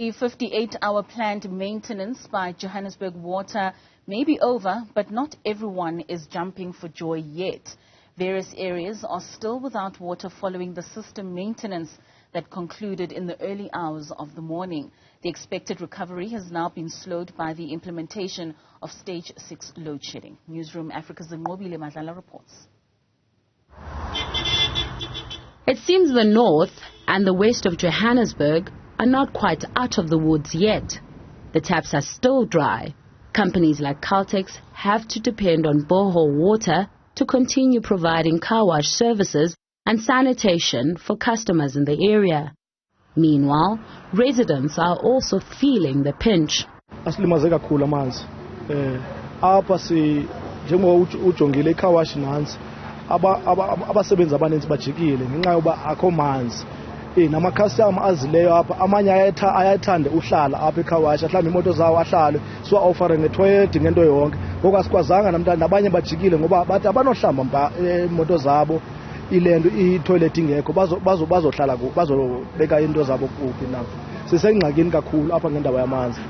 The 58-hour planned maintenance by Johannesburg Water may be over, but not everyone is jumping for joy yet. Various areas are still without water following the system maintenance that concluded in the early hours of the morning. The expected recovery has now been slowed by the implementation of Stage 6 load shedding. Newzroom Afrika Nqobile Madlala reports. It seems the north and the west of Johannesburg are not quite out of the woods yet. The taps are still dry. Companies like Caltex have to depend on borehole water to continue providing car wash services and sanitation for customers in the area. Meanwhile, residents are also feeling the pinch. Asilimaze kakhulu amanzi. Apha si njengoba ujongile car wash nansi abasebenzi abaninzi bajikile ngenxa yoba akho manzi. Namakhastama azileyo apha amanye ayathanda uhlala apha ecar wash mhlawumbe imoto zawo ahlale so offer nge-toilet ngento yonke ngoku asikwazanga namntana nabanye bajikile ngoba bathi abanohlamba imoto zabo ilento i-toilet ingekho bazohlala bazobeka into zabo kuphi na.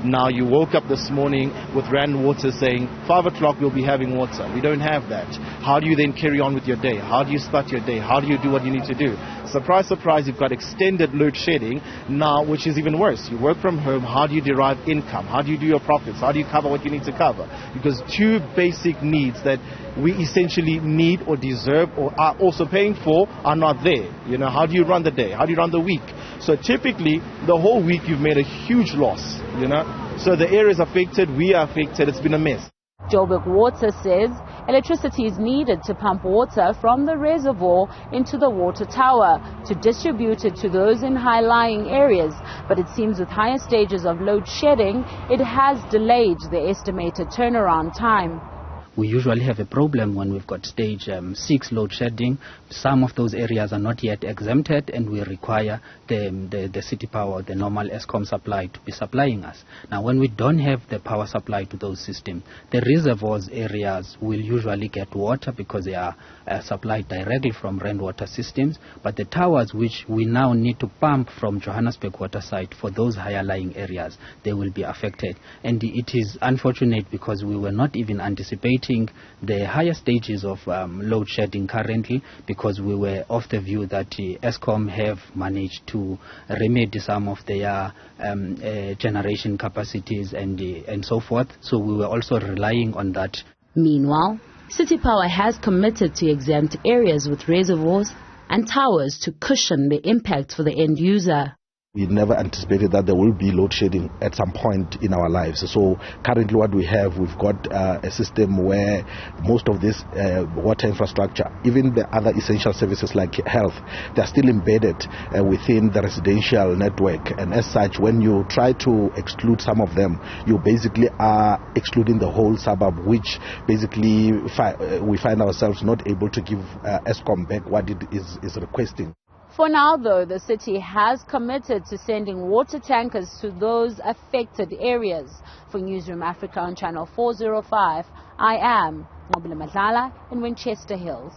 Now you woke up this morning with Rand Water saying 5 o'clock we'll be having water. We don't have that. How do you then carry on with your day? How do you start your day? How do you do what you need to do? Surprise, surprise, you've got extended load shedding now, which is even worse. You work from home. How do you derive income? How do you do your profits? How do you cover what you need to cover? Because two basic needs that we essentially need or deserve or are also paying for are not there. You know, how do you run the day? How do you run the week? So typically, the whole week you've made a huge loss, you know. So the area is affected, we are affected, it's been a mess. Johannesburg Water says electricity is needed to pump water from the reservoir into the water tower to distribute it to those in high-lying areas. But it seems with higher stages of load shedding, it has delayed the estimated turnaround time. We usually have a problem when we've got stage 6 load shedding. Some of those areas are not yet exempted and we require the city power, the normal ESCOM supply to be supplying us. Now when we don't have the power supply to those systems, the reservoirs areas will usually get water because they are supplied directly from rainwater systems, but the towers which we now need to pump from Johannesburg Water site for those higher lying areas, they will be affected. And it is unfortunate because we were not even anticipating the higher stages of load shedding currently, because we were of the view that ESCOM have managed to remedy some of their generation capacities and so forth. So we were also relying on that. Meanwhile, City Power has committed to exempt areas with reservoirs and towers to cushion the impact for the end user. We never anticipated that there will be load shedding at some point in our lives. So currently what we have, we've got a system where most of this water infrastructure, even the other essential services like health, they're still embedded within the residential network. And as such, when you try to exclude some of them, you basically are excluding the whole suburb, which basically we find ourselves not able to give ESCOM back what it is requesting. For now, though, the city has committed to sending water tankers to those affected areas. For Newzroom Afrika on Channel 405, I am Nqobile Madlala in Winchester Hills.